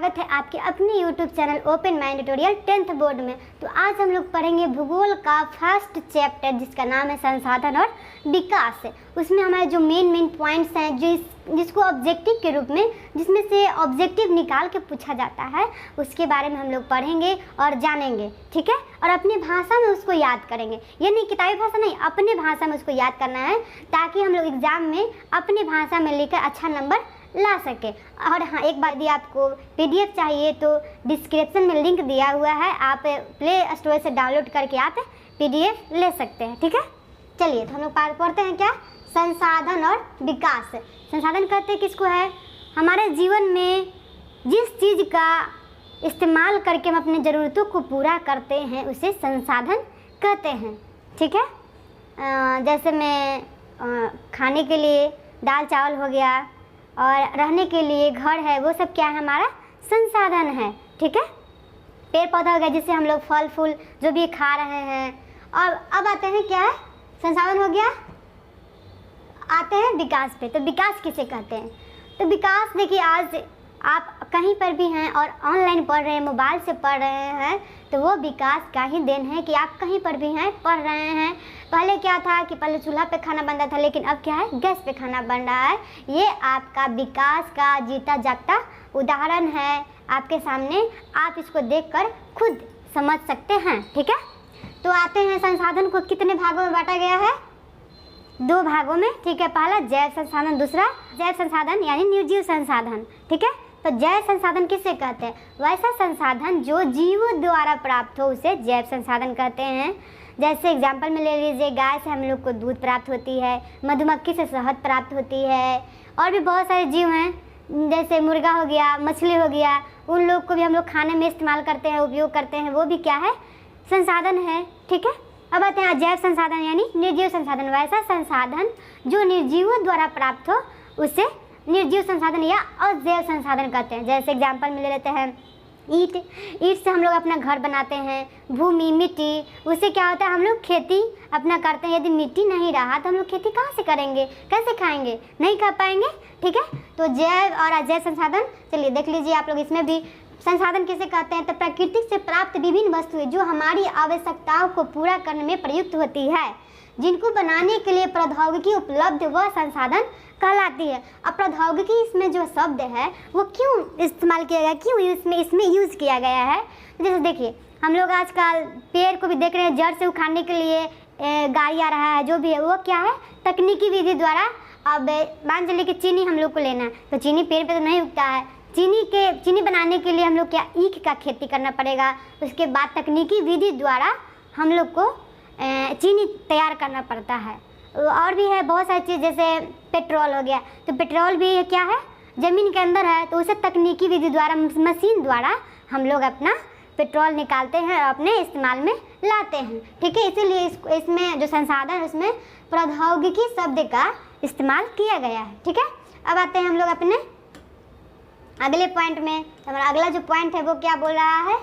स्वागत है आपके अपने YouTube channel open mind tutorial 10th board में। तो आज हम लोग पढ़ेंगे भूगोल का फर्स्ट चैप्टर जिसका नाम है संसाधन और विकास। उसमें हमारे जो मेन पॉइंट्स हैं जिसको ऑब्जेक्टिव के रूप में जिसमें से ऑब्जेक्टिव निकाल के पूछा जाता है उसके बारे में हम लोग पढ़ेंगे और जानेंगे, ठीक है। और अपनी भाषा में उसको याद करेंगे, ये नहीं किताबी भाषा नहीं, अपने भाषा में उसको याद करना है ताकि हम लोग एग्ज़ाम में अपनी भाषा में लिखकर अच्छा नंबर ला सके। और हाँ, एक बात यदि आपको PDF चाहिए तो डिस्क्रिप्शन में लिंक दिया हुआ है, आप प्ले स्टोर से डाउनलोड करके आप PDF ले सकते हैं, ठीक है। चलिए तो हम लोग पढ़ते हैं क्या, संसाधन और विकास। संसाधन कहते किसको है, हमारे जीवन में जिस चीज़ का इस्तेमाल करके हम अपनी ज़रूरतों को पूरा करते हैं उसे संसाधन कहते हैं, ठीक है। जैसे में खाने के लिए दाल चावल हो गया और रहने के लिए घर है, वो सब क्या है, हमारा संसाधन है, ठीक है। पेड़ पौधा हो गया जिससे हम लोग फल फूल जो भी खा रहे हैं। और अब आते हैं क्या है, संसाधन हो गया, आते हैं विकास पे। तो विकास किसे कहते हैं, तो विकास देखिए आज आप कहीं पर भी हैं और ऑनलाइन पढ़ रहे हैं, मोबाइल से पढ़ रहे हैं, तो वो विकास का ही देन है कि आप कहीं पर भी हैं पढ़ रहे हैं। पहले क्या था कि पहले चूल्हा पे खाना बनता था, लेकिन अब क्या है, गैस पे खाना बन रहा है। ये आपका विकास का जीता जागता उदाहरण है आपके सामने, आप इसको देखकर खुद समझ सकते हैं, ठीक है। तो आते हैं, संसाधन को कितने भागों में बांटा गया है, 2 भागों में, ठीक है। पहला जैव संसाधन, दूसरा जैव संसाधन यानी निर्जीव संसाधन, ठीक है। तो जैव संसाधन किसे कहते हैं, वैसा संसाधन जो जीवों द्वारा प्राप्त हो उसे जैव संसाधन कहते हैं। जैसे एग्जाम्पल में ले लीजिए, गाय से हम लोग को दूध प्राप्त होती है, मधुमक्खी से शहद प्राप्त होती है, और भी बहुत सारे जीव हैं जैसे मुर्गा हो गया, मछली हो गया, उन लोग को भी हम लोग खाने में इस्तेमाल करते हैं, उपयोग करते हैं, वो भी क्या है, संसाधन है, ठीक है। अब आते हैं जैव संसाधन यानी निर्जीव संसाधन, वैसा संसाधन जो निर्जीवों द्वारा प्राप्त हो उसे निर्जीव संसाधन या अजैव संसाधन कहते हैं। जैसे एग्जाम्पल में ले लेते हैं ईंट से हम लोग अपना घर बनाते हैं, भूमि मिट्टी, उससे क्या होता है, हम लोग खेती अपना करते हैं। यदि मिट्टी नहीं रहा तो हम लोग खेती कहाँ से करेंगे, कैसे खाएंगे, नहीं खा पाएंगे, ठीक है। तो जैव और अजैव संसाधन, चलिए देख लीजिए आप लोग, इसमें भी संसाधन किसे कहते हैं, तो प्रकृति से प्राप्त विभिन्न वस्तुएं जो हमारी आवश्यकताओं को पूरा करने में प्रयुक्त होती है, जिनको बनाने के लिए प्रौद्योगिकी उपलब्ध वह संसाधन कहलाती है। अब प्रौद्योगिकी इसमें जो शब्द है वो क्यों इस्तेमाल किया गया, क्यों इसमें यूज़ किया गया है। जैसे देखिए हम लोग आजकल पेड़ को भी देख रहे हैं, जड़ से उखाड़ने के लिए गाड़ी आ रहा है, जो भी है वो क्या है, तकनीकी विधि द्वारा। अब मान चलिए कि चीनी हम लोग को लेना है, तो चीनी पेड़ पे तो नहीं उगता है, चीनी बनाने के लिए हम लोग क्या, ईख का खेती करना पड़ेगा। उसके बाद तकनीकी विधि द्वारा हम लोग को चीनी तैयार करना पड़ता है। और भी है बहुत सारी चीज़, जैसे पेट्रोल हो गया, तो पेट्रोल भी क्या है, ज़मीन के अंदर है, तो उसे तकनीकी विधि द्वारा, मशीन द्वारा हम लोग अपना पेट्रोल निकालते हैं और अपने इस्तेमाल में लाते हैं, ठीक है। इसीलिए इसमें जो संसाधन है उसमें प्रौद्योगिकी शब्द का इस्तेमाल किया गया है, ठीक है। अब आते हैं हम लोग अपने अगले पॉइंट में। हमारा अगला जो पॉइंट है वो क्या बोल रहा है,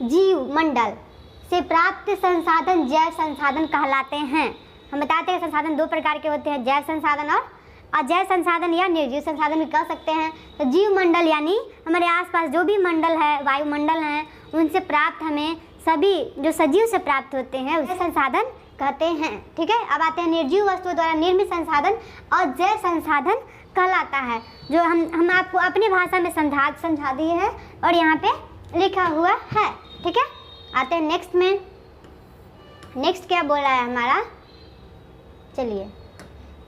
जीव मंडल से प्राप्त संसाधन जैव संसाधन कहलाते हैं। हम बताते हैं संसाधन 2 प्रकार के होते हैं, जैव संसाधन और अजैव संसाधन या निर्जीव संसाधन भी कह सकते हैं। तो जीव मंडल यानी हमारे आसपास जो भी मंडल है, वायुमंडल हैं, उनसे प्राप्त हमें सभी जो सजीव से प्राप्त होते हैं उसे संसाधन कहते हैं, ठीक है। अब आते हैं निर्जीव वस्तुओं द्वारा निर्मित संसाधन और जैव संसाधन कहलाता है, जो हम आपको अपनी भाषा में समझा दिए हैं और यहाँ पे लिखा हुआ है, ठीक है। आते हैं नेक्स्ट में, नेक्स्ट क्या बोल रहा है हमारा, चलिए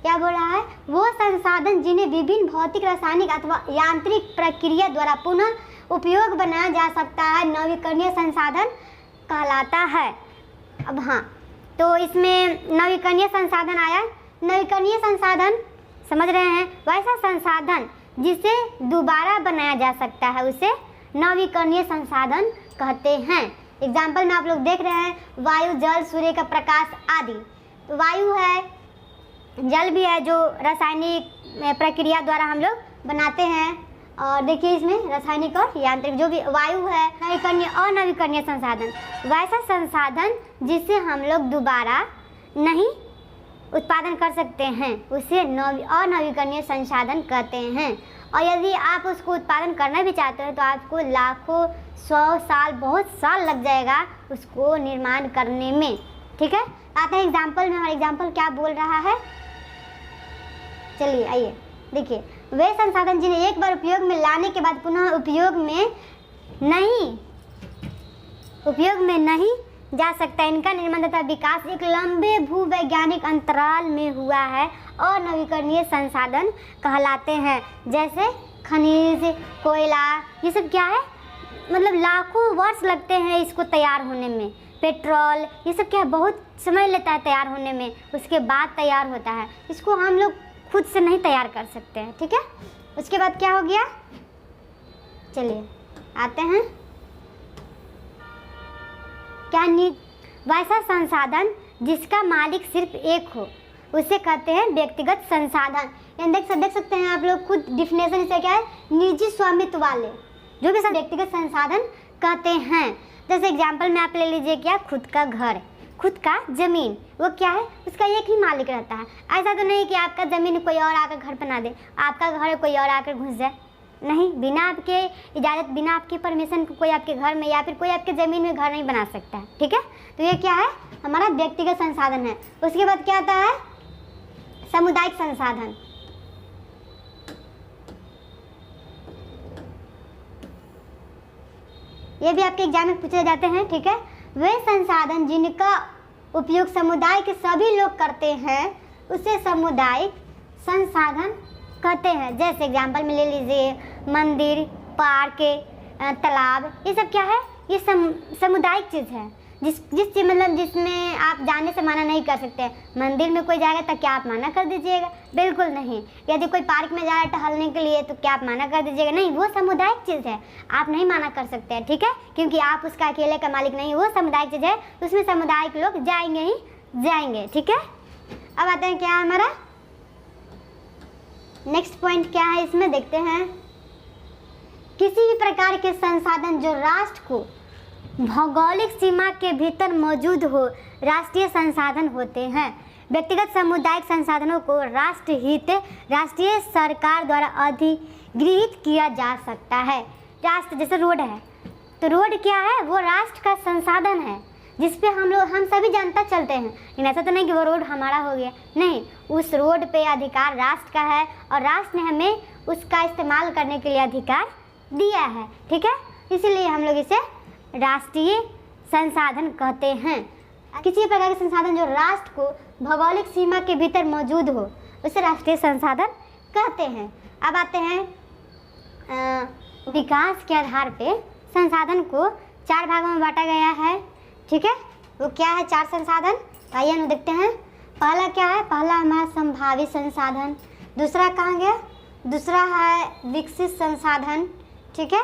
क्या बोल रहा है, वो संसाधन जिन्हें विभिन्न भौतिक, रासायनिक अथवा यांत्रिक प्रक्रिया द्वारा पुनः उपयोग बनाया जा सकता है नवीकरणीय संसाधन कहलाता है। अब हाँ, तो इसमें नवीकरणीय संसाधन आया, नवीकरणीय संसाधन समझ रहे हैं, वैसा संसाधन जिसे दोबारा बनाया जा सकता है उसे नवीकरणीय संसाधन कहते हैं। एग्जाम्पल में आप लोग देख रहे हैं वायु, जल, सूर्य का प्रकाश आदि। तो वायु है, जल भी है, जो रासायनिक प्रक्रिया द्वारा हम लोग बनाते हैं, और देखिए इसमें रासायनिक और यांत्रिक जो भी वायु है, नवीकरणीय और नवीकरणीय संसाधन, वैसा संसाधन जिसे हम लोग दोबारा नहीं उत्पादन कर सकते हैं उसे अनवीकरणीय संसाधन कहते हैं। और यदि आप उसको उत्पादन करना भी चाहते हो तो आपको लाखों 100 साल बहुत साल लग जाएगा उसको निर्माण करने में। ठीक है, आते हैं एग्जाम्पल में। हमारा एग्जाम्पल क्या बोल रहा है, चलिए आइए देखिए। वे संसाधन जिन्हें एक बार उपयोग में लाने के बाद पुनः उपयोग में नहीं जा सकता, इनका निर्माण तथा विकास एक लंबे भूवैज्ञानिक अंतराल में हुआ है और नवीकरणीय संसाधन कहलाते हैं। जैसे खनिज, कोयला, ये सब क्या है, मतलब लाखों वर्ष लगते हैं इसको तैयार होने में। पेट्रोल, ये सब क्या है, बहुत समय लेता है तैयार होने में, उसके बाद तैयार होता है। इसको हम लोग खुद से नहीं तैयार कर सकते हैं। ठीक है, उसके बाद क्या हो गया, चलिए आते हैं क्या वैसा संसाधन जिसका मालिक सिर्फ एक हो उसे कहते हैं व्यक्तिगत संसाधन। यानी देख सकते हैं आप लोग खुद डिफिनेशन इसे क्या है, निजी स्वामित्व वाले जो भी व्यक्तिगत संसाधन कहते हैं। जैसे एग्जाम्पल में आप ले लीजिए क्या, खुद का घर, खुद का ज़मीन, वो क्या है, उसका एक ही मालिक रहता है। ऐसा तो नहीं कि आपका ज़मीन कोई और आकर घर बना दे, आपका घर कोई और आकर घुस जाए, नहीं, बिना आपके इजाज़त, बिना आपके परमिशन को कोई आपके घर में या फिर कोई आपके ज़मीन में घर नहीं बना सकता है। ठीक है, तो ये क्या है, हमारा व्यक्तिगत संसाधन है। उसके बाद क्या आता है, सामुदायिक संसाधन। ये भी आपके एग्जाम में पूछे जाते हैं। ठीक है, वे संसाधन जिनका उपयोग समुदाय के सभी लोग करते हैं उसे सामुदायिक संसाधन कहते हैं। जैसे एग्जाम्पल में ले लीजिए मंदिर, पार्क, तालाब, ये सब क्या है, ये सामुदायिक चीज़ है, जिसमें आप जाने से मना नहीं कर सकते। मंदिर में कोई जाएगा तो क्या आप मना कर दीजिएगा, बिल्कुल नहीं। यदि कोई पार्क में जा रहा है टहलने के लिए तो क्या आप मना कर दीजिएगा, नहीं, वो सामुदायिक चीज़ है, आप नहीं मना कर सकते हैं। ठीक है, क्योंकि आप उसका अकेले का मालिक नहीं, वो सामुदायिक चीज़ है, उसमें सामुदायिक लोग जाएंगे ही जाएंगे। ठीक है, अब आते हैं क्या है हमारा नेक्स्ट पॉइंट, क्या है इसमें देखते हैं। किसी भी प्रकार के संसाधन जो राष्ट्र को भौगोलिक सीमा के भीतर मौजूद हो राष्ट्रीय संसाधन होते हैं। व्यक्तिगत सामुदायिक संसाधनों को राष्ट्र हित राष्ट्रीय सरकार द्वारा अधिगृहित किया जा सकता है। राष्ट्र जैसे रोड है, तो रोड क्या है, वो राष्ट्र का संसाधन है जिसपे हम सभी जनता चलते हैं। लेकिन ऐसा तो नहीं कि वो रोड हमारा हो गया, नहीं, उस रोड पे अधिकार राष्ट्र का है और राष्ट्र ने हमें उसका इस्तेमाल करने के लिए अधिकार दिया है। ठीक है, इसीलिए हम लोग इसे राष्ट्रीय संसाधन कहते हैं। किसी प्रकार के संसाधन जो राष्ट्र को भौगोलिक सीमा के भीतर मौजूद हो उसे राष्ट्रीय संसाधन कहते हैं। अब आते हैं विकास के आधार पे संसाधन को 4 भागों में बांटा गया है। ठीक है, वो क्या है 4 संसाधन, आइए हम देखते हैं। पहला क्या है, पहला हमारा संभावित संसाधन, दूसरा कहाँ गया, दूसरा है विकसित संसाधन। ठीक है,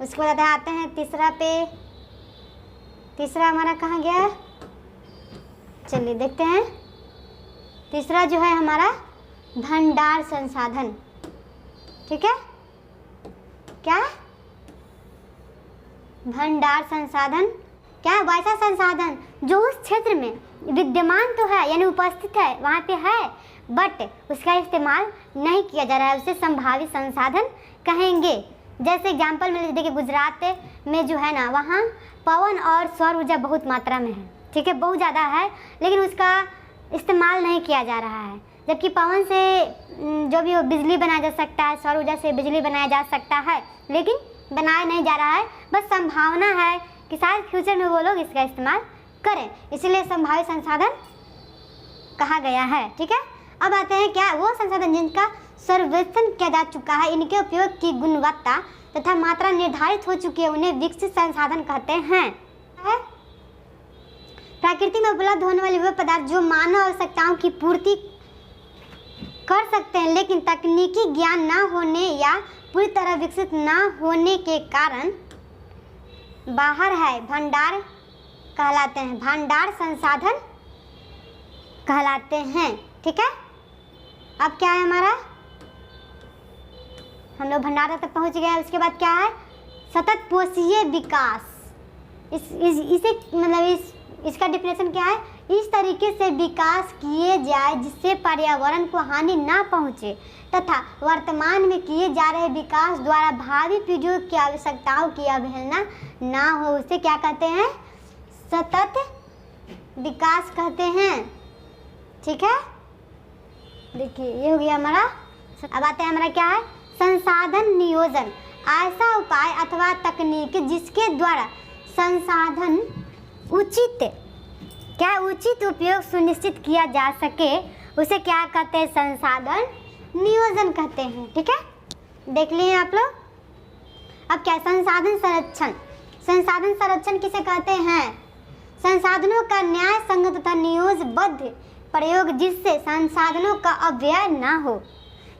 उसके बाद आते हैं तीसरा पे, तीसरा हमारा कहाँ गया है, चलिए देखते हैं। तीसरा जो है हमारा भंडार संसाधन। ठीक है, क्या है, भंडार संसाधन क्या है, वैसा संसाधन जो उस क्षेत्र में विद्यमान तो है, यानी उपस्थित है, वहाँ पे है, बट उसका इस्तेमाल नहीं किया जा रहा है, उसे संभावित संसाधन कहेंगे। जैसे एग्जाम्पल में देखिए, गुजरात में जो है ना, वहाँ पवन और सौर ऊर्जा बहुत मात्रा में है। ठीक है, बहुत ज़्यादा है, लेकिन उसका इस्तेमाल नहीं किया जा रहा है। जबकि पवन से जो भी बिजली बनाया जा सकता है, सौर ऊर्जा से बिजली बनाया जा सकता है, लेकिन बनाया नहीं जा रहा है। बस संभावना है कि शायद फ्यूचर में वो लोग इसका इस्तेमाल करें, इसलिए संभावित संसाधन कहा गया है। ठीक है, अब आते हैं क्या, वो संसाधन जिनका सर्वेक्षण किया जा चुका है, इनके उपयोग की गुणवत्ता तथा मात्रा निर्धारित हो चुकी है, उन्हें विकसित संसाधन कहते हैं। प्रकृति में उपलब्ध होने वाले वे पदार्थ जो मानव आवश्यकताओं की पूर्ति कर सकते हैं, लेकिन तकनीकी ज्ञान ना होने या पूरी तरह विकसित ना होने के कारण बाहर है, भंडार कहलाते हैं, भंडार संसाधन कहलाते हैं। ठीक है, अब क्या है हमारा, हम लोग भंडार तक पहुंच गए। उसके बाद क्या है, सतत पोषीय विकास। इसे मतलब इसका डिफिनेशन क्या है, इस तरीके से विकास किए जाए जिससे पर्यावरण को हानि ना पहुंचे तथा वर्तमान में किए जा रहे विकास द्वारा भावी पीढ़ियों की आवश्यकताओं की अवहेलना ना हो, उसे क्या कहते हैं? सतत विकास कहते हैं। ठीक है, देखिए ये हो गया हमारा। अब आते हैं हमारा क्या है? संसाधन नियोजन, ऐसा उपाय अथवा तकनीक जिसके द्वारा संसाधन उचित उपयोग सुनिश्चित किया जा सके, उसे क्या कहते हैं? संसाधन नियोजन कहते हैं। ठीक है, देख लिए आप लोग। अब क्या? संसाधन संरक्षण। संसाधन संरक्षण किसे कहते हैं? संसाधनों का न्याय संगत तथा नियोजबद्ध प्रयोग जिससे संसाधनों का अपव्यय ना हो,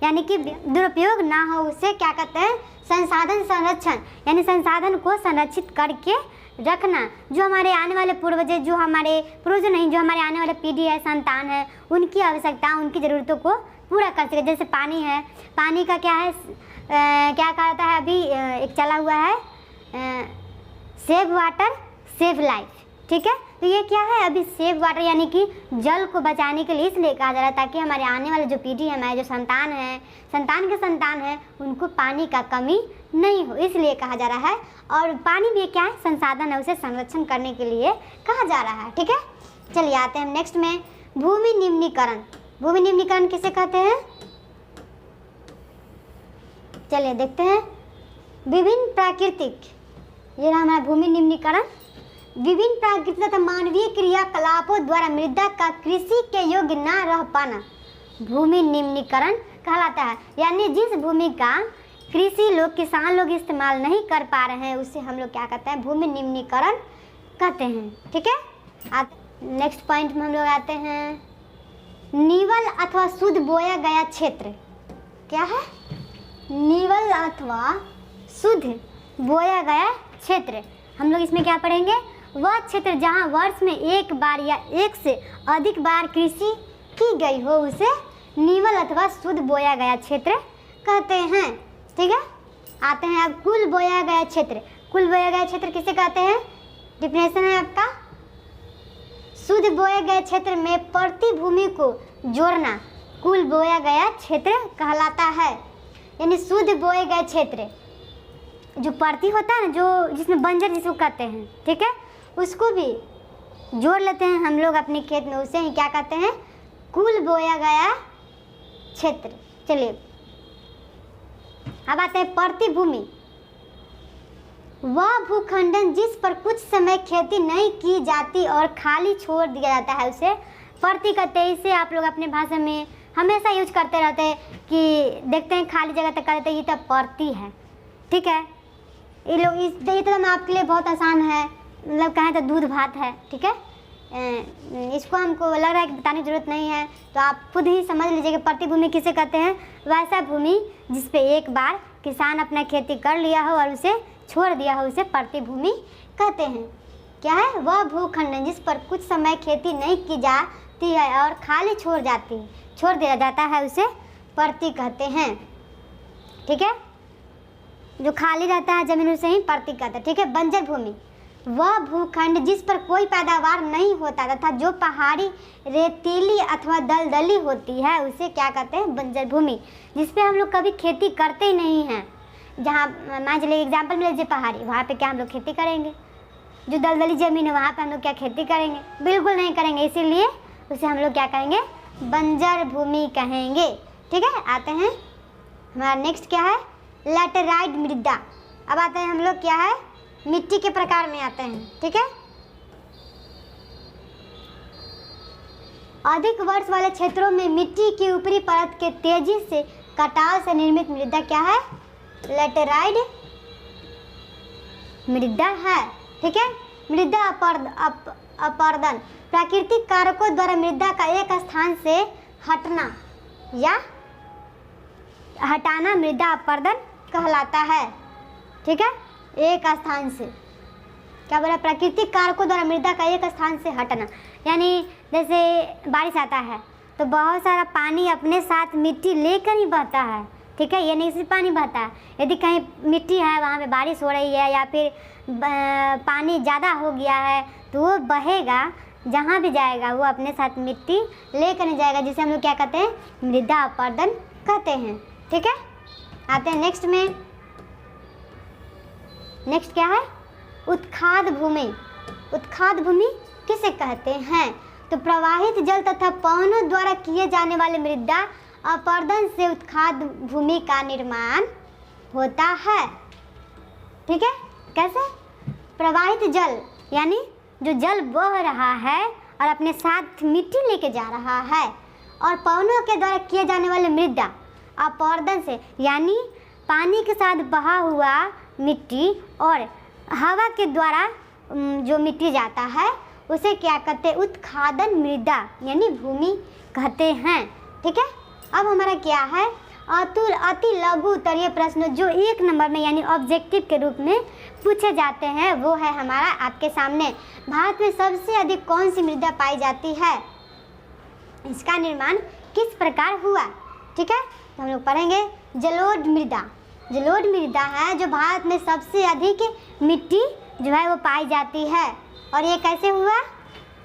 यानी कि दुरुपयोग ना हो, उसे क्या कहते हैं? संसाधन संरक्षण। यानी संसाधन को संरक्षित करके रखना, जो हमारे आने वाले पूर्वज, जो हमारे पूर्वज नहीं, जो हमारे आने वाले पीढ़ी है, संतान है, उनकी आवश्यकता, उनकी ज़रूरतों को पूरा कर सके। जैसे पानी है, पानी का क्या है? क्या कहता है अभी एक चला हुआ है, सेव वाटर सेव लाइफ। ठीक है, तो ये क्या है? अभी सेव वाटर यानी कि जल को बचाने के लिए इसलिए कहा जा रहा है ताकि हमारे आने वाले जो पीढ़ी है, हमारे जो संतान है, संतान के संतान है, उनको पानी का कमी नहीं हो, इसलिए कहा जा रहा है। और पानी भी क्या है? संसाधन है, उसे संरक्षण करने के लिए कहा जा रहा है। ठीक है, चलिए आते हैं नेक्स्ट में, भूमि निम्नीकरण। भूमि निम्नीकरण किसे कहते हैं? चलिए देखते हैं। विभिन्न प्राकृतिक, ये रहा हमारा भूमि निम्नीकरण। विभिन्न प्राकृतिक तथा मानवीय क्रियाकलापों द्वारा मृदा का कृषि के योग्य न रह पाना भूमि निम्नीकरण कहलाता है। यानी जिस भूमि का कृषि लोग, किसान लोग इस्तेमाल नहीं कर पा रहे हैं, उसे हम लोग क्या कहते हैं? भूमि निम्नीकरण कहते हैं। ठीक है, नेक्स्ट पॉइंट में हम लोग आते हैं, नीवल अथवा शुद्ध बोया गया क्षेत्र। क्या है? नीवल अथवा शुद्ध बोया गया क्षेत्र। हम लोग इसमें क्या पढ़ेंगे? वह क्षेत्र जहाँ वर्ष में एक बार या एक से अधिक बार कृषि की गई हो, उसे नीवल अथवा शुद्ध बोया गया क्षेत्र कहते हैं। ठीक है, आते हैं अब कुल बोया गया क्षेत्र। कुल बोया गया क्षेत्र किसे कहते हैं? डिफिनेशन है आपका, शुद्ध बोया गया क्षेत्र में प्रति भूमि को जोड़ना कुल बोया गया क्षेत्र कहलाता है। यानी शुद्ध बोए गए क्षेत्र, जो प्रति होता है ना, जो जिसमें बंजर जिसको कहते हैं, ठीक है, उसको भी जोड़ लेते हैं हम लोग अपने खेत में, उसे ही क्या कहते हैं? कुल बोया गया क्षेत्र। चलिए अब आते हैं प्रति भूमि। वह भूखंडन जिस पर कुछ समय खेती नहीं की जाती और खाली छोड़ दिया जाता है, उसे प्रति कहते हैं। इसे आप लोग अपने भाषा में हमेशा यूज करते रहते हैं कि देखते हैं खाली जगह तक कहते हैं ये तो प्रति है। ठीक है, ये लोग ये तो आपके लिए बहुत आसान है, मतलब कहें तो दूध भात है। ठीक है, इसको हमको लग रहा है कि बताने की जरूरत नहीं है, तो आप खुद ही समझ लीजिए कि प्रति भूमि किसे कहते हैं? वैसा भूमि जिस पे एक बार किसान अपना खेती कर लिया हो और उसे छोड़ दिया हो, उसे प्रति भूमि कहते हैं। क्या है? वह भूखंड जिस पर कुछ समय खेती नहीं की जाती है और खाली छोड़ दिया जाता है, उसे प्रति कहते हैं। ठीक है, जो खाली रहता है जमीन उसे ही प्रति कहते हैं। ठीक है, बंजर भूमि वह भूखंड जिस पर कोई पैदावार नहीं होता तथा जो पहाड़ी, रेतीली अथवा दलदली होती है, उसे क्या कहते हैं? बंजर भूमि। जिस पे हम लोग कभी खेती करते ही नहीं हैं, जहाँ मान चलिए एग्जाम्पल में लीजिए पहाड़ी, वहाँ पे क्या हम लोग खेती करेंगे? जो दलदली ज़मीन है वहाँ पे हम लोग क्या खेती करेंगे? बिल्कुल नहीं करेंगे, इसीलिए उसे हम लोग क्या कहेंगे? बंजर भूमि कहेंगे। ठीक है, आते हैं हमारा नेक्स्ट क्या है? लैटेराइट मृदा। अब आते हैं हम लोग क्या है? मिट्टी के प्रकार में आते हैं। ठीक है, अधिक वर्ष वाले क्षेत्रों में मिट्टी की ऊपरी परत के तेजी से कटाव से निर्मित मृदा क्या है? लैटेराइट मृदा है। ठीक है, मृदा अपरदन प्राकृतिक कारकों द्वारा मृदा का एक स्थान से हटना या हटाना मृदा अपरदन कहलाता है। ठीक है, एक स्थान से क्या बोला? प्राकृतिक कारकों द्वारा मृदा का एक स्थान से हटना, यानी जैसे बारिश आता है तो बहुत सारा पानी अपने साथ मिट्टी लेकर ही बहता है। ठीक है, ये नहीं सिर्फ पानी बहता है, यदि कहीं मिट्टी है, वहाँ पे बारिश हो रही है या फिर पानी ज़्यादा हो गया है, तो वो बहेगा, जहाँ भी जाएगा वो अपने साथ मिट्टी लेकर नहीं जाएगा, जिसे हम लोग क्या कहते हैं? मृदा अपरदन कहते हैं। ठीक है, आते हैं नेक्स्ट में। नेक्स्ट क्या है? उत्खाद भूमि। उत्खाद भूमि किसे कहते हैं? तो प्रवाहित जल तथा पवनों द्वारा किए जाने वाले मृदा अपरदन से उत्खाद भूमि का निर्माण होता है। ठीक है, कैसे? प्रवाहित जल यानी जो जल बह रहा है और अपने साथ मिट्टी लेके जा रहा है, और पवनों के द्वारा किए जाने वाले मृदा अपरदन से यानी पानी के साथ बहा हुआ मिट्टी और हवा के द्वारा जो मिट्टी जाता है उसे क्या कहते हैं? उत्खादन मृदा यानी भूमि कहते हैं। ठीक है, अब हमारा क्या है? अति लघु उत्तरीय प्रश्न जो 1 नंबर में यानी ऑब्जेक्टिव के रूप में पूछे जाते हैं वो है हमारा आपके सामने। भारत में सबसे अधिक कौन सी मृदा पाई जाती है? इसका निर्माण किस प्रकार हुआ? ठीक है, तो हम लोग पढ़ेंगे जलोढ़ मृदा। जलोढ़ मृदा है जो भारत में सबसे अधिक मिट्टी जो है वो पाई जाती है। और ये कैसे हुआ?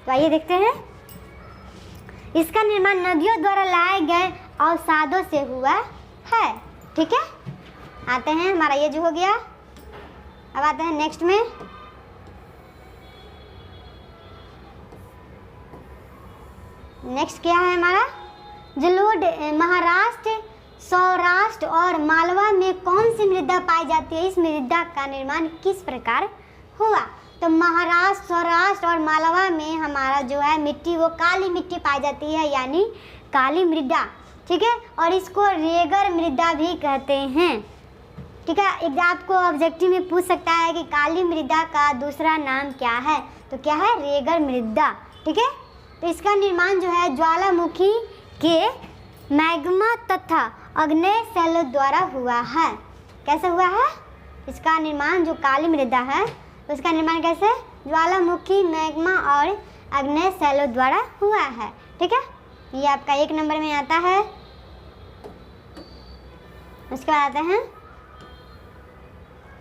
तो आइए देखते हैं। इसका निर्माण नदियों द्वारा लाए गए अवसादों से हुआ है। ठीक है, आते हैं, हमारा ये जो हो गया। अब आते हैं नेक्स्ट में। नेक्स्ट क्या है हमारा? जलोढ़ महाराष्ट्र, सौराष्ट्र और मालवा में कौन सी मृदा पाई जाती है? इस मृदा का निर्माण किस प्रकार हुआ? तो महाराष्ट्र, सौराष्ट्र और मालवा में हमारा जो है मिट्टी वो काली मिट्टी पाई जाती है यानी काली मृदा। ठीक है, और इसको रेगर मृदा भी कहते हैं। ठीक है, एक आपको ऑब्जेक्टिव में पूछ सकता है कि काली मृदा का दूसरा नाम क्या है? तो क्या है? रेगर मृदा। ठीक है, तो इसका निर्माण जो है ज्वालामुखी के मैग्मा तथा अग्नेय शैलों द्वारा हुआ है। कैसे हुआ है? इसका निर्माण जो काली मृदा है उसका निर्माण कैसे? ज्वालामुखी, मैग्मा और अग्नेय शैलों द्वारा हुआ है। ठीक है, ये आपका 1 नंबर में आता है। उसके बाद आते हैं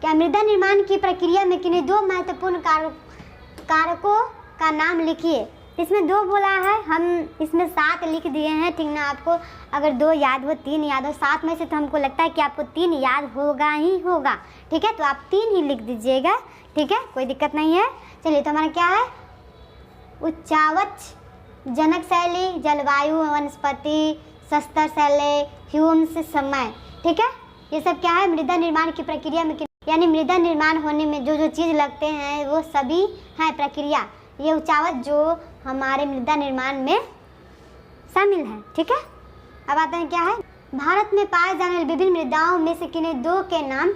क्या? मृदा निर्माण की प्रक्रिया में किन्हीं 2 महत्वपूर्ण कारकों का नाम लिखिए। इसमें 2 बोला है, हम इसमें 7 लिख दिए हैं। ठीक ना, आपको अगर 2 याद हो, 3 याद हो, 7 में से तो हमको लगता है कि आपको 3 याद होगा ही होगा। ठीक है, तो आप 3 ही लिख दीजिएगा। ठीक है, कोई दिक्कत नहीं है। चलिए, तो हमारा क्या है? उच्चावच, जनक शैली, जलवायु, वनस्पति, सस्तर शैली, ह्यूम्स समय। ठीक है, ये सब क्या है? मृदा निर्माण की प्रक्रिया में यानी मृदा निर्माण होने में जो जो चीज़ लगते हैं वो सभी हैं प्रक्रिया। ये उच्चावच जो हमारे मृदा निर्माण में शामिल है। ठीक है, अब आते हैं क्या है? भारत में पाए जाने वाली विभिन्न मृदाओं में से किन्हीं 2 के नाम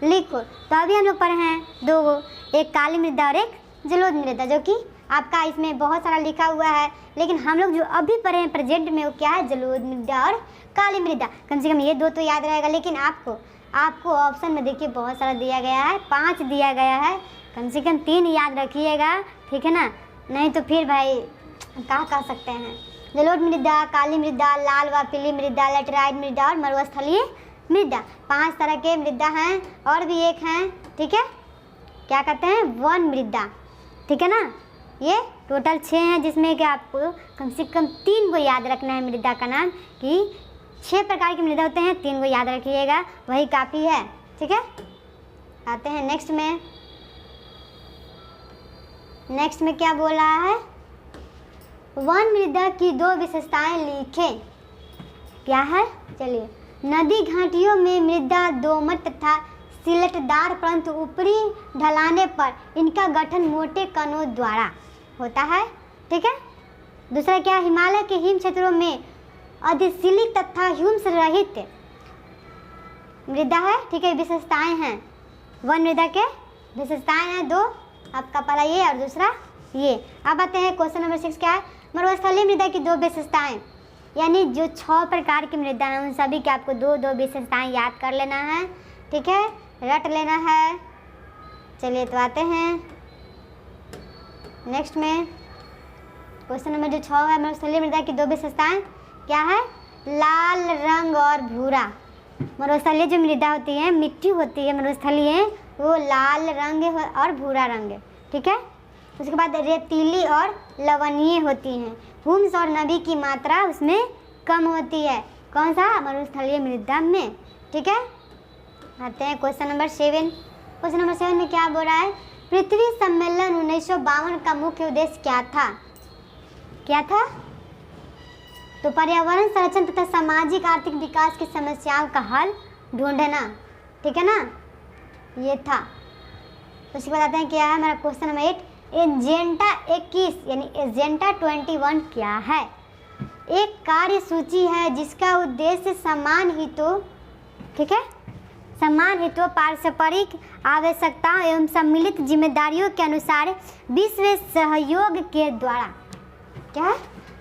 लिखो। तो अभी हम लोग पढ़े हैं 2, एक काली मृदा और एक जलोढ़ मृदा, जो कि आपका इसमें बहुत सारा लिखा हुआ है, लेकिन हम लोग जो अभी पढ़े हैं प्रेजेंट में वो क्या है? जलोढ़ मृदा और काली मृदा। कम से कम ये 2 तो याद रहेगा, लेकिन आपको ऑप्शन में देखिए बहुत सारा दिया गया है, 5 दिया गया है। कम से कम 3 याद रखिएगा। ठीक है ना, नहीं तो फिर भाई क्या कह सकते हैं? जलोढ़ मृदा, काली मृदा, लाल व पीली मृदा, लैटेराइट मृदा और मरुस्थलीय मृदा, 5 तरह के मृदा हैं। और भी एक हैं, ठीक है, क्या कहते हैं? वन मृदा। ठीक है ना, ये टोटल 6 हैं, जिसमें कि आपको कम से कम 3 को याद रखना है मृदा का नाम, कि 6 प्रकार की मृदा होते हैं, 3 को याद रखिएगा, वही काफ़ी है। ठीक है, आते हैं नेक्स्ट में। नेक्स्ट में क्या बोल रहा है? वन मृदा की 2 विशेषताएं लिखें। क्या है? चलिए, नदी घाटियों में मृदा दोमट तथा सिलटदार, परंतु ऊपरी ढलाने पर इनका गठन मोटे कणों द्वारा होता है। ठीक है, दूसरा क्या? हिमालय के हिम क्षेत्रों में अधिशिलिक तथा ह्यूम्स रहित मृदा है। ठीक है, विशेषताएं हैं वन मृदा के, विशेषताएं हैं 2, आपका पहला ये और दूसरा ये। अब आते हैं क्वेश्चन नंबर 6, क्या है? मरुस्थलीय मृदा की 2 विशेषताएं, यानी जो 6 प्रकार की मृदा है उन सभी की आपको 2-2 विशेषताएं याद कर लेना है। ठीक है, रट लेना है। चलिए, तो आते हैं नेक्स्ट में। क्वेश्चन नंबर जो 6 है, मरुस्थलीय मृदा की 2 विशेषताएं क्या है? लाल रंग और भूरा। मरुस्थलीय जो मृदा होती है, मिट्टी होती है मरुस्थलीय, वो लाल रंग और भूरा रंग। ठीक है, उसके बाद रेतीली और लवणीय होती हैं। ह्यूम्स और नमी की मात्रा उसमें कम होती है। कौन सा? मरुस्थलीय मृदा में। ठीक है, आते हैं क्वेश्चन नंबर 7। क्वेश्चन नंबर 7 में क्या बोल रहा है? पृथ्वी सम्मेलन 1952 का मुख्य उद्देश्य क्या था? क्या था? तो पर्यावरण संरक्षण तथा सामाजिक आर्थिक विकास की समस्याओं का हल ढूंढना। ठीक है ना, ये था। तो उसके बाद आते हैं क्या है हमारा क्वेश्चन नंबर 8। एजेंडा 21 यानी एजेंडा 21 क्या है? एक कार्य सूची है जिसका उद्देश्य समान हितों, ठीक है, समान हितों, पारस्परिक आवश्यकताओं एवं सम्मिलित जिम्मेदारियों के अनुसार विश्व सहयोग के द्वारा, क्या है?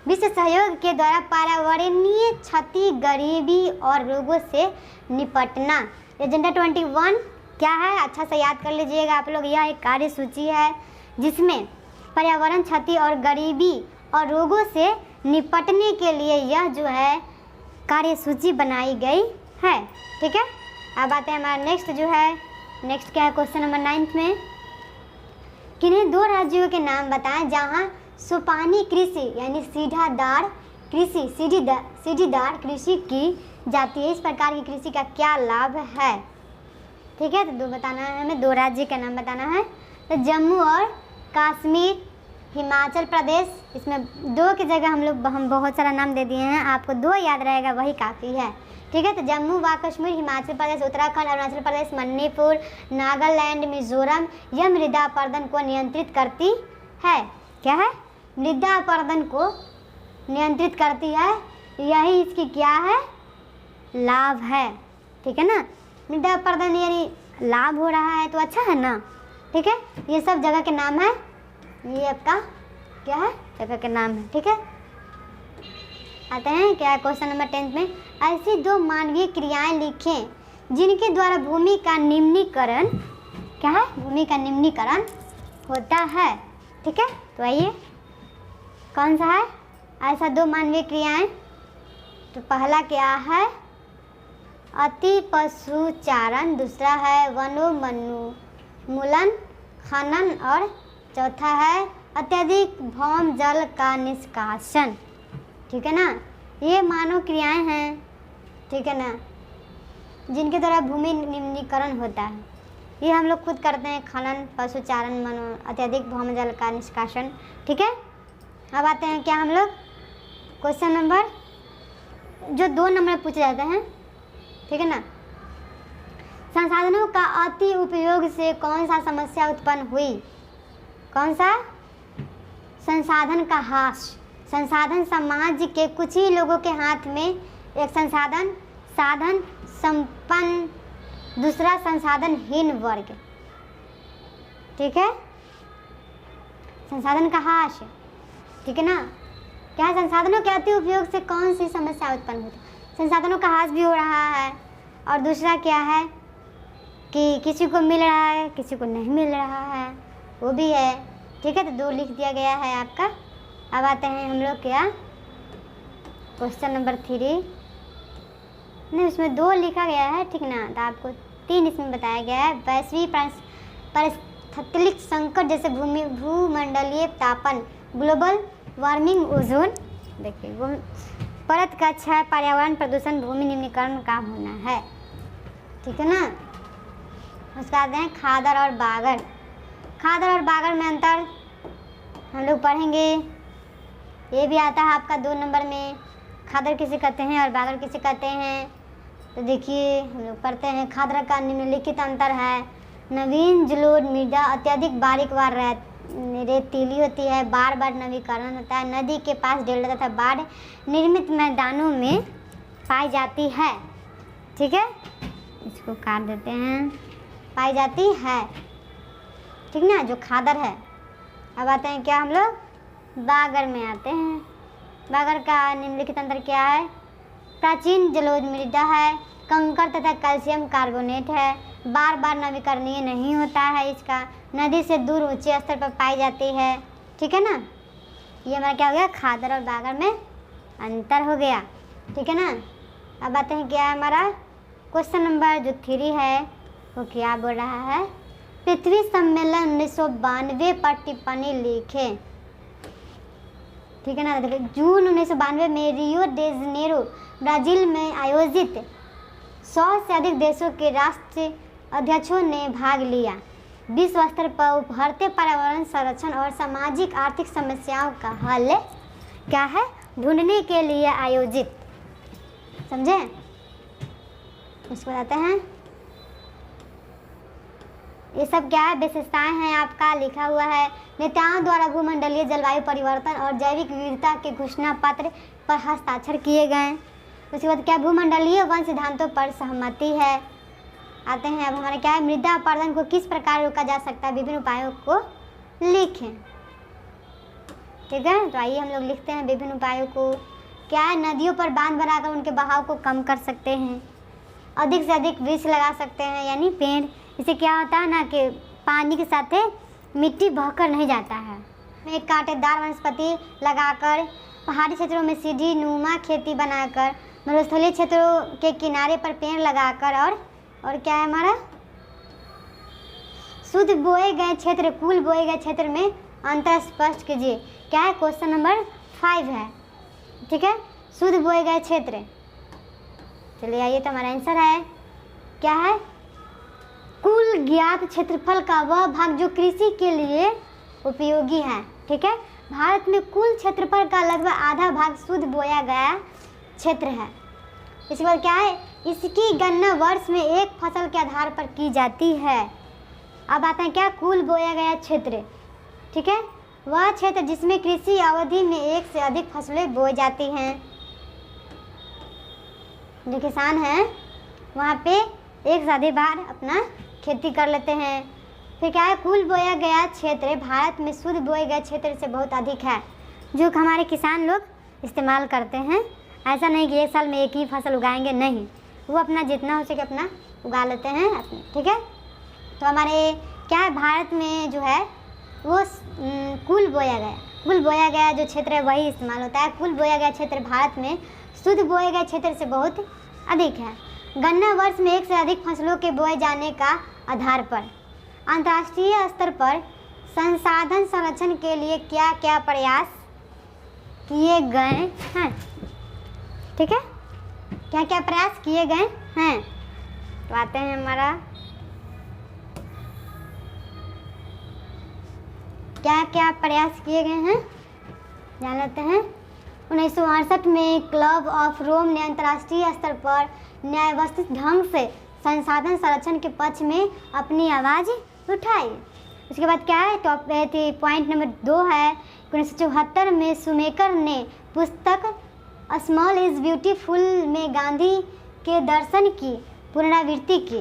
विश्व सहयोग के द्वारा पर्यावरणीय क्षति, गरीबी और रोगों से निपटना। एजेंडा 21 क्या है? अच्छा से याद कर लीजिएगा आप लोग। यह एक कार्य सूची है जिसमें पर्यावरण क्षति और गरीबी और रोगों से निपटने के लिए यह जो है कार्य सूची बनाई गई है। ठीक है, अब आते हैं हमारा नेक्स्ट जो है, नेक्स्ट क्या है क्वेश्चन नंबर 9 में। किन्हीं 2 राज्यों के नाम बताएं जहां सोपानी कृषि यानी सीढ़ीदार कृषि, सीढ़ीदार कृषि की जाती है। इस प्रकार की कृषि का क्या लाभ है? ठीक है, तो 2 बताना है हमें, 2 राज्य का नाम बताना है। तो जम्मू और कश्मीर, हिमाचल प्रदेश, इसमें 2 की जगह हम बहुत सारा नाम दे दिए हैं, आपको 2 याद रहेगा वही काफ़ी है। ठीक है, तो जम्मू व कश्मीर, हिमाचल प्रदेश, उत्तराखंड, अरुणाचल प्रदेश, मणिपुर, नागालैंड, मिजोरम, यह मृदा अपरदन को नियंत्रित करती है। क्या है? मृदा अपरदन को नियंत्रित करती है, यही इसकी क्या है? लाभ है। ठीक है ना, मृदा अपरदन यानी लाभ हो रहा है तो अच्छा है ना। ठीक है, ये सब जगह के नाम है, ये आपका क्या है? जगह के नाम है। ठीक है, आते हैं क्या क्वेश्चन नंबर 10 में। ऐसी 2 मानवीय क्रियाएं लिखें जिनके द्वारा भूमि का निम्नीकरण, क्या है? भूमि का निम्नीकरण होता है। ठीक है, तो आइए कौन सा है ऐसा 2 मानवीय क्रियाएं? तो पहला क्या है? अति पशुचारण, दूसरा है वनोन्मूलन, खनन, और चौथा है अत्यधिक भौम जल का निष्कासन। ठीक है ना, ये मानव क्रियाएं हैं, ठीक है ना, जिनके द्वारा भूमि निम्नीकरण होता है। ये हम लोग खुद करते हैं, खनन, पशुचारण, अत्यधिक भौम जल का निष्कासन। ठीक है, अब आते हैं क्या हम लोग क्वेश्चन नंबर जो 2 नंबर पूछे जाते हैं। ठीक है ना, संसाधनों का अति उपयोग से कौन सा समस्या उत्पन्न हुई? कौन सा? संसाधन का ह्रास। संसाधन समाज के कुछ ही लोगों के हाथ में, एक साधन संपन्न, दूसरा संसाधनहीन वर्ग। ठीक है, संसाधन का ह्रास। ठीक है ना, क्या संसाधनों के अति उपयोग से कौन सी समस्या उत्पन्न होती है? संसाधनों का ह्रास भी हो रहा है, और दूसरा क्या है कि किसी को मिल रहा है, किसी को नहीं मिल रहा है, वो भी है। ठीक है, तो 2 लिख दिया गया है आपका। अब आते हैं हम लोग क्या क्वेश्चन नंबर 3। नहीं, उसमें 2 लिखा गया है, ठीक ना, तो आपको 3 इसमें बताया गया है। वैश्विक पारिस्थितिक संकट जैसे भूमंडलीय तापन, ग्लोबल वार्मिंग, ओजोन, देखिए वो परत का क्षय, पर्यावरण प्रदूषण, भूमि निम्नीकरण का होना है। ठीक है ना, उसके बाद हैं खादर और बागर। खादर और बागर में अंतर हम लोग पढ़ेंगे, ये भी आता है आपका 2 नंबर में। खादर किसे कहते हैं और बागर किसे कहते हैं? तो देखिए हम लोग पढ़ते हैं, खादर का निम्नलिखित अंतर है। नवीन जलोढ़ मृदा अत्यधिक बारीक व रेतीली होती है, बार बार नवीकरण होता है, नदी के पास डेल्टा तथा बाढ़ निर्मित मैदानों में पाई जाती है। ठीक है, इसको काट देते हैं, पाई जाती है। ठीक ना, जो खादर है। अब आते हैं क्या हम लोग बागर में आते हैं। बागर का निम्नलिखित अंतर क्या है? प्राचीन जलोढ़ मृदा है, कंकड़ तथा कैल्शियम कार्बोनेट है, बार बार नवीकरणीय नहीं होता है, इसका नदी से दूर ऊंचे स्तर पर पाई जाती है। ठीक है ना, ये हमारा क्या हो गया? खादर और बागर में अंतर हो गया। ठीक है ना, अब आते हैं क्या हमारा क्वेश्चन नंबर जो 3 है वो क्या बोल रहा है? पृथ्वी सम्मेलन 1992 पर टिप्पणी लिखें। ठीक है ना। देखिए जून 1992 में रियो de Janeiro ब्राज़ील में आयोजित 100 से अधिक देशों के राष्ट्र अध्यक्षों ने भाग लिया। विश्व स्तर पर उभरते पर्यावरण संरक्षण और सामाजिक आर्थिक समस्याओं का हल क्या है ढूंढने के लिए आयोजित। समझे? इसको बताते हैं। ये सब क्या है विशेषताएं हैं आपका लिखा हुआ है। नेताओं द्वारा भूमंडलीय जलवायु परिवर्तन और जैविक विविधता के घोषणा पत्र पर हस्ताक्षर किए गए। उसके बाद क्या भूमंडलीय वन सिद्धांतों पर सहमति है। आते हैं अब हमारे क्या है मृदा अपरदन को किस प्रकार रोका जा सकता है, विभिन्न उपायों को लिखें। ठीक है, तो आइए हम लोग लिखते हैं विभिन्न उपायों को। क्या है नदियों पर बांध बनाकर उनके बहाव को कम कर सकते हैं। अधिक से अधिक वृक्ष लगा सकते हैं यानी पेड़। इससे क्या होता है ना कि पानी के साथ मिट्टी बहकर नहीं जाता है। एक कांटेदार वनस्पति लगाकर, पहाड़ी क्षेत्रों में सीढ़ी नुमा खेती बनाकर, मरुस्थलीय क्षेत्रों के किनारे पर पेड़ लगाकर और क्या है हमारा शुद्ध बोए गए क्षेत्र कुल बोए गए क्षेत्र में अंतर स्पष्ट कीजिए। क्या है क्वेश्चन नंबर 5 है। ठीक है, शुद्ध बोए गए क्षेत्र। चलिए आइए तो हमारा आंसर है क्या है कुल ज्ञात क्षेत्रफल का वह भाग जो कृषि के लिए उपयोगी है। ठीक है, भारत में कुल क्षेत्रफल का लगभग आधा भाग शुद्ध बोया गया क्षेत्र है। इसके बाद क्या है इसकी गणना वर्ष में एक फसल के आधार पर की जाती है। अब आते हैं क्या कुल बोया गया क्षेत्र। ठीक है, वह क्षेत्र जिसमें कृषि अवधि में एक से अधिक फसलें बोई जाती हैं। जो किसान हैं वहाँ पे एक से अधिक बार अपना खेती कर लेते हैं। फिर क्या है कुल बोया गया क्षेत्र भारत में शुद्ध बोए गए क्षेत्र से बहुत अधिक है जो हमारे किसान लोग इस्तेमाल करते हैं। ऐसा नहीं कि एक साल में एक ही फसल उगाएंगे, नहीं, वो अपना जितना हो सके अपना उगा लेते हैं अपने। ठीक है, तो हमारे क्या है भारत में जो है वो कुल बोया गया जो क्षेत्र है वही इस्तेमाल होता है। कुल बोया गया क्षेत्र भारत में शुद्ध बोए गए क्षेत्र से बहुत अधिक है। गन्ना वर्ष में एक से अधिक फसलों के बोए जाने का आधार पर अंतर्राष्ट्रीय स्तर पर संसाधन संरक्षण के लिए क्या क्या प्रयास किए गए हैं। ठीक है, क्या क्या प्रयास किए गए हैं। तो आते हैं हमारा क्या क्या प्रयास किए गए हैं जान लेते हैं। 1968 में क्लब ऑफ रोम ने अंतर्राष्ट्रीय स्तर पर न्यायव्यवस्थित ढंग से संसाधन संरक्षण के पक्ष में अपनी आवाज़ उठाई। उसके बाद क्या है पॉइंट नंबर 2 है 1974 में सुमेकर ने पुस्तक स्मॉल इज़ ब्यूटीफुल में गांधी के दर्शन की पुनरावृत्ति की।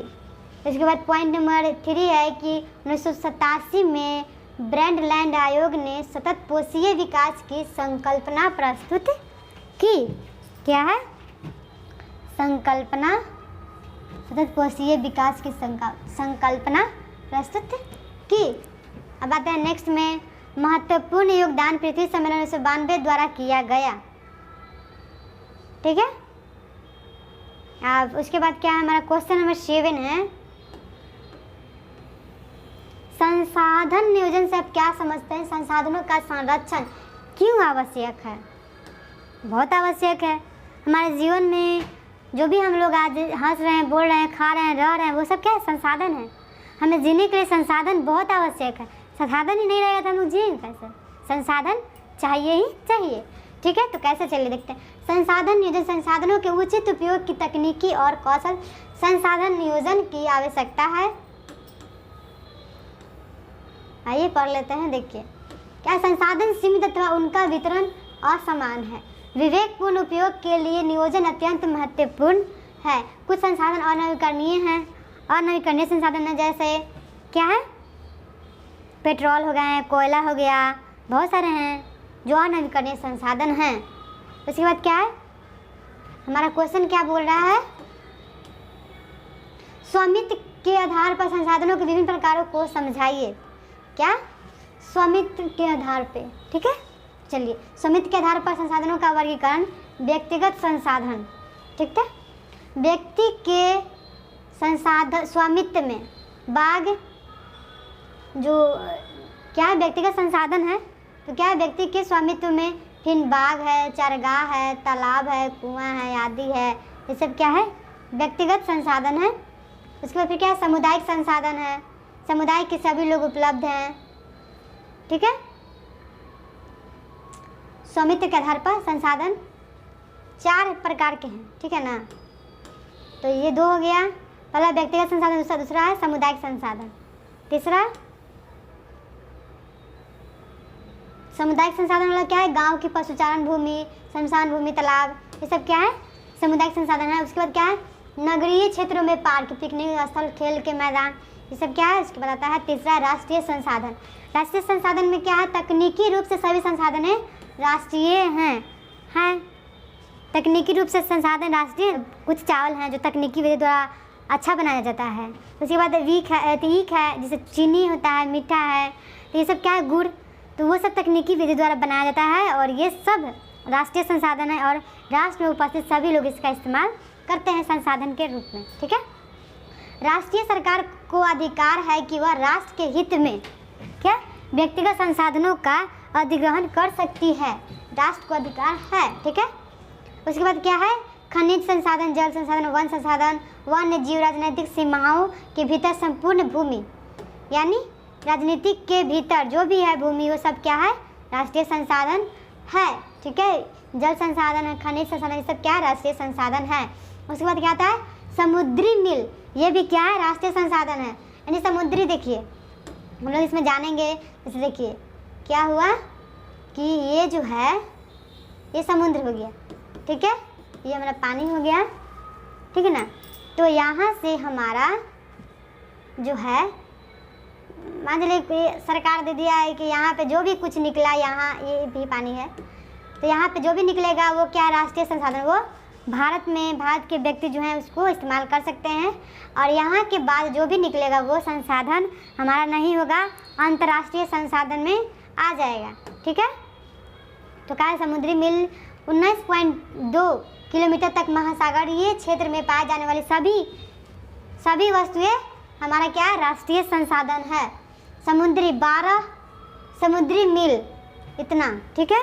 इसके बाद पॉइंट नंबर 3 है कि 1987 में ब्रैंडलैंड आयोग ने सतत पोषीय विकास की संकल्पना प्रस्तुत की। क्या है संकल्पना सतत पोषीय विकास की संकल्पना प्रस्तुत की। अब आते हैं नेक्स्ट में महत्वपूर्ण योगदान पृथ्वी सम्मेलन 1992 द्वारा किया गया। ठीक है, अब उसके बाद क्या है हमारा क्वेश्चन नंबर 7 है संसाधन नियोजन से आप क्या समझते हैं। संसाधनों का संरक्षण क्यों आवश्यक है। बहुत आवश्यक है। हमारे जीवन में जो भी हम लोग आज हंस रहे हैं, बोल रहे हैं, खा रहे हैं, रह रहे हैं, वो सब क्या है संसाधन है। हमें जीने के लिए संसाधन बहुत आवश्यक है। संसाधन ही नहीं रहेगा तो हम लोग जिएंगे कैसे। संसाधन चाहिए ही चाहिए। ठीक है, तो कैसे चलिए देखते हैं। संसाधन नियोजन संसाधनों के उचित उपयोग की तकनीकी और कौशल संसाधन नियोजन की आवश्यकता है। आइए पढ़ लेते हैं। देखिए क्या संसाधन सीमित अथवा उनका वितरण असमान है। विवेकपूर्ण उपयोग के लिए नियोजन अत्यंत महत्वपूर्ण है। कुछ संसाधन अनवीकरणीय हैं। अनवीकरणीय संसाधन है जैसे क्या है पेट्रोल हो गए, कोयला हो गया, बहुत सारे हैं जो अनवीकरणीय संसाधन हैं। उसके बाद क्या है हमारा क्वेश्चन क्या बोल रहा है स्वामित्व के आधार पर संसाधनों के विभिन्न प्रकारों को समझाइए। क्या स्वामित्व के आधार पे। ठीक है, चलिए स्वामित्व के आधार पर संसाधनों का वर्गीकरण। व्यक्तिगत संसाधन। ठीक है, व्यक्ति के संसाधन स्वामित्व में बाग जो क्या व्यक्तिगत संसाधन है तो क्या व्यक्ति के स्वामित्व में फिर बाग है, चरगाह है, तालाब है, कुआं है आदि है। ये सब क्या है? व्यक्तिगत संसाधन है। उसके बाद फिर क्या है? सामुदायिक संसाधन है, समुदाय के सभी लोग उपलब्ध हैं। ठीक है। स्वामित्व के आधार पर संसाधन 4 प्रकार के हैं। ठीक है ना। तो ये 2 हो गया, पहला व्यक्तिगत संसाधन, दूसरा है सामुदायिक संसाधन, तीसरा सामुदायिक संसाधन वाला क्या है? गांव की पशुचारण भूमि, शमशान भूमि, तालाब, ये सब क्या है? सामुदायिक संसाधन है। उसके बाद क्या है? नगरीय क्षेत्रों में पार्क, पिकनिक स्थल, खेल के मैदान, ये सब क्या है? उसके बाद आता है तीसरा राष्ट्रीय संसाधन। राष्ट्रीय संसाधन में क्या है? तकनीकी रूप से सभी संसाधन है राष्ट्रीय हैं। तकनीकी रूप से संसाधन राष्ट्रीय, कुछ चावल हैं जो तकनीकी विधि द्वारा अच्छा बनाया जाता है। उसके बाद तीख है, जैसे चीनी होता है, मीठा है, तो ये सब क्या है? गुड़, तो वो सब तकनीकी विधि द्वारा बनाया जाता है और ये सब राष्ट्रीय संसाधन है और राष्ट्र में उपस्थित सभी लोग इसका इस्तेमाल करते हैं संसाधन के रूप में। ठीक है। राष्ट्रीय सरकार को अधिकार है कि वह राष्ट्र के हित में क्या व्यक्तिगत संसाधनों का अधिग्रहण कर सकती है। राष्ट्र को अधिकार है। ठीक है। उसके बाद क्या है? खनिज संसाधन, जल संसाधन, वन संसाधन, वन्य जीव, राजनीतिक सीमाओं के भीतर संपूर्ण भूमि, यानी राजनीतिक के भीतर जो भी है भूमि, वो सब क्या है? राष्ट्रीय संसाधन है। ठीक है। जल संसाधन है, खनिज संसाधन, ये सब क्या है? राष्ट्रीय संसाधन है। उसके बाद क्या आता है? समुद्री मिल, ये भी क्या है? राष्ट्रीय संसाधन है। यानी समुद्री, देखिए हम लोग इसमें जानेंगे। जैसे देखिए क्या हुआ कि ये जो है ये समुद्र हो गया। ठीक है। ये हमारा पानी हो गया। ठीक है ना। तो यहाँ से हमारा जो है, मान लीजिए सरकार दे दिया है कि यहाँ पे जो भी कुछ निकला, यहाँ ये भी पानी है, तो यहाँ पे जो भी निकलेगा वो क्या है? राष्ट्रीय संसाधन, वो भारत के व्यक्ति जो हैं उसको इस्तेमाल कर सकते हैं। और यहाँ के बाद जो भी निकलेगा वो संसाधन हमारा नहीं होगा, अंतर्राष्ट्रीय संसाधन में आ जाएगा। ठीक है। तो क्या है? समुद्री मिल 19.2 किलोमीटर तक महासागरीय क्षेत्र में पाए जाने वाली सभी वस्तुएं हमारा क्या है? राष्ट्रीय संसाधन है। समुद्री 12 समुद्री मिल इतना। ठीक है।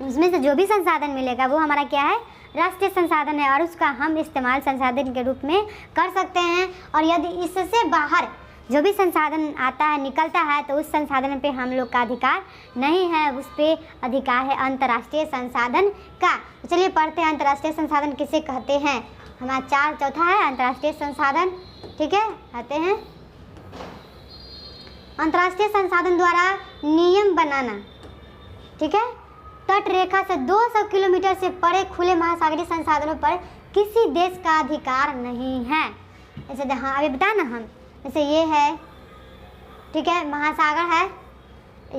उसमें से जो भी संसाधन मिलेगा वो हमारा क्या है? राष्ट्रीय संसाधन है और उसका हम इस्तेमाल संसाधन के रूप में कर सकते हैं। और यदि इससे बाहर जो भी संसाधन आता है, निकलता है, तो उस संसाधन पे हम लोग का अधिकार नहीं है, उस पे अधिकार है अंतर्राष्ट्रीय संसाधन का। तो चलिए पढ़ते हैं अंतर्राष्ट्रीय संसाधन किसे कहते हैं। हमारा चौथा है अंतर्राष्ट्रीय संसाधन। ठीक है। आते हैं अंतर्राष्ट्रीय संसाधन द्वारा नियम बनाना। ठीक है। तट रेखा से 200 किलोमीटर से परे खुले महासागरीय संसाधनों पर किसी देश का अधिकार नहीं है। जैसे हाँ अभी बताया ना हम, जैसे ये है, ठीक है, महासागर है,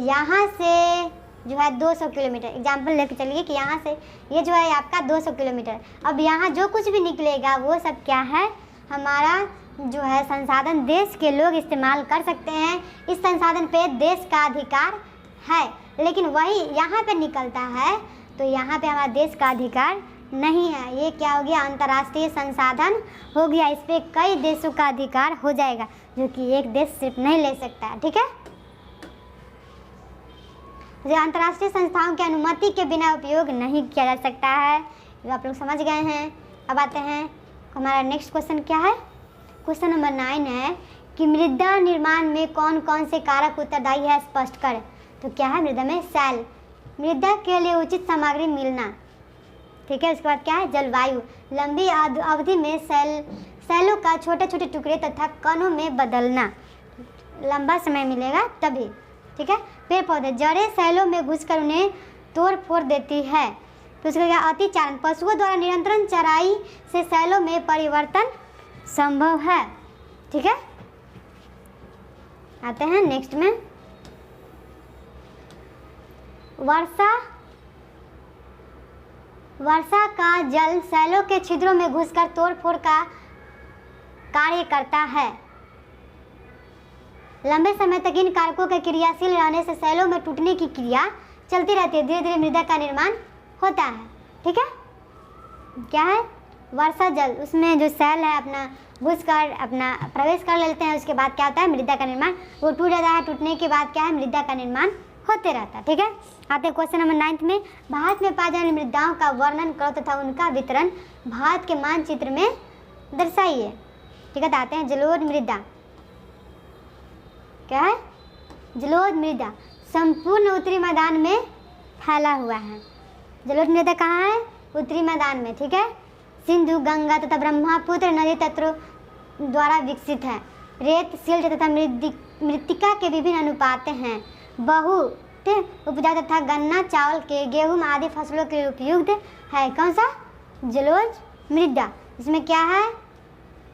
यहाँ से जो है 200 किलोमीटर एग्जाम्पल लेके चलिए कि यहाँ से ये जो है आपका 200 किलोमीटर। अब यहाँ जो कुछ भी निकलेगा वो सब क्या है? हमारा जो है संसाधन देश के लोग इस्तेमाल कर सकते हैं। इस संसाधन पे देश का अधिकार है, लेकिन वही यहाँ पे निकलता है तो यहाँ पे हमारा देश का अधिकार नहीं है। ये क्या हो गया? अंतर्राष्ट्रीय संसाधन हो गया। इस पे कई देशों का अधिकार हो जाएगा, जो कि एक देश सिर्फ नहीं ले सकता है। ठीक है। जो अंतर्राष्ट्रीय संस्थाओं की अनुमति के बिना उपयोग नहीं किया जा सकता है, जो आप लोग समझ गए हैं। अब आते हैं हमारा नेक्स्ट क्वेश्चन क्या है? क्वेश्चन नंबर 9 है कि मृदा निर्माण में कौन कौन से कारक उत्तरदायी है, स्पष्ट करें। तो क्या है? मृदा में सेल, मृदा के लिए उचित सामग्री मिलना। ठीक है। उसके बाद क्या है? जलवायु, लंबी अवधि में सेलों का छोटे छोटे टुकड़े तथा कणों में बदलना, लंबा समय मिलेगा तभी। ठीक है। पेड़ पौधे, जड़ें सेलों में घुसकर उन्हें तोड़ फोड़ देती है। तो उसका क्या? अतिचारण, पशुओं द्वारा निरंतर चराई से सेलों में परिवर्तन संभव है। ठीक है। आते हैं नेक्स्ट में, वर्षा का जल सेलों के छिद्रों में घुसकर तोड़फोड़ का कार्य करता है। लंबे समय तक इन कारकों के क्रियाशील रहने से सेलों में टूटने की क्रिया चलती रहती है, धीरे धीरे मृदा का निर्माण होता है। ठीक है। क्या है? वर्षा जल, उसमें जो सेल है अपना घुसकर अपना प्रवेश कर लेते हैं, उसके बाद क्या होता है? मृदा का निर्माण, वो टूट जाता है, टूटने के बाद क्या है? मृदा का निर्माण होते रहता है। ठीक है, आते हैं क्वेश्चन नंबर 9 में। भारत में पाए जाने वाली मृदाओं का वर्णन करो तथा उनका वितरण भारत के मानचित्र में दर्शाइए। ठीक है, तो आते हैं जलोढ़ मृदा। क्या है? जलोढ़ मृदा संपूर्ण उत्तरी मैदान में फैला हुआ है। जलोढ़ मृदा कहाँ है? उत्तरी मैदान में। ठीक है, सिंधु, गंगा तथा ब्रह्मपुत्र नदी तत्वों द्वारा विकसित है। रेत, सिल्ट तथा मृत्तिका के विभिन्न अनुपात हैं। बहुत उपजाऊ तथा गन्ना, चावल के गेहूं आदि फसलों के लिए उपयुक्त है। कौन सा? जलोढ़ मृदा। इसमें क्या है?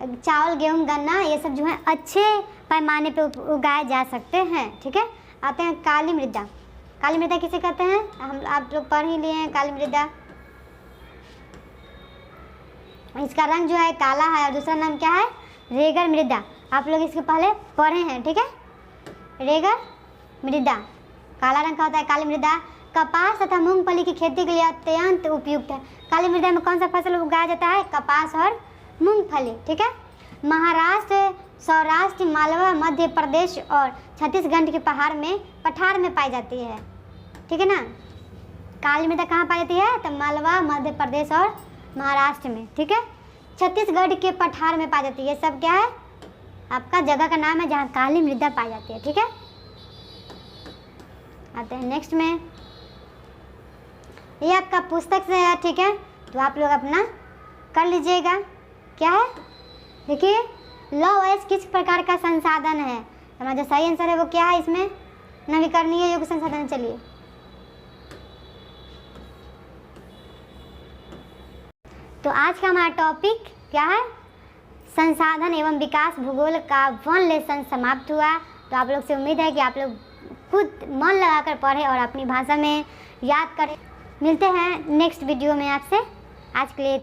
चावल, गेहूं, गन्ना ये सब जो है अच्छे पैमाने पे उगाए जा सकते हैं। ठीक है, आते हैं काली मृदा। काली मृदा किसे कहते हैं? हम आप लोग पढ़ ही लिए हैं काली मृदा। इसका रंग जो है काला है और दूसरा नाम क्या है? रेगड़ मृदा। आप लोग इसके पहले पढ़े हैं। ठीक है, रेगड़ मृदा काला रंग का होता है। काली मृदा कपास तथा मूंगफली की खेती के लिए अत्यंत उपयुक्त है। काली मृदा में कौन सा फसल उगाया जाता है? कपास और मूंगफली। ठीक है, महाराष्ट्र, सौराष्ट्र, मालवा, मध्य प्रदेश और छत्तीसगढ़ के पठार में पाई जाती है। ठीक है ना, काली मृदा कहाँ पाई जाती है? तो मालवा, मध्य प्रदेश और महाराष्ट्र में। ठीक है, छत्तीसगढ़ के पठार में पाई जाती है। ये सब क्या है? आपका जगह का नाम है जहाँ काली मृदा पाई जाती है। ठीक है, आते हैं नेक्स्ट में। ये आपका पुस्तक से है। ठीक है, तो आप लोग अपना कर लीजिएगा। क्या है? देखिए, लौह अयस्क किस प्रकार का संसाधन है? हमारा जो सही आंसर है वो क्या है? इसमें नवीकरणीय योग्य संसाधन। चलिए, तो आज का हमारा टॉपिक क्या है? संसाधन एवं विकास भूगोल का 1 लेसन समाप्त हुआ। तो आप लोग से उम्मीद है कि आप लोग खुद मन लगाकर पढ़ें और अपनी भाषा में याद करें। मिलते हैं नेक्स्ट वीडियो में आपसे। आज के लिए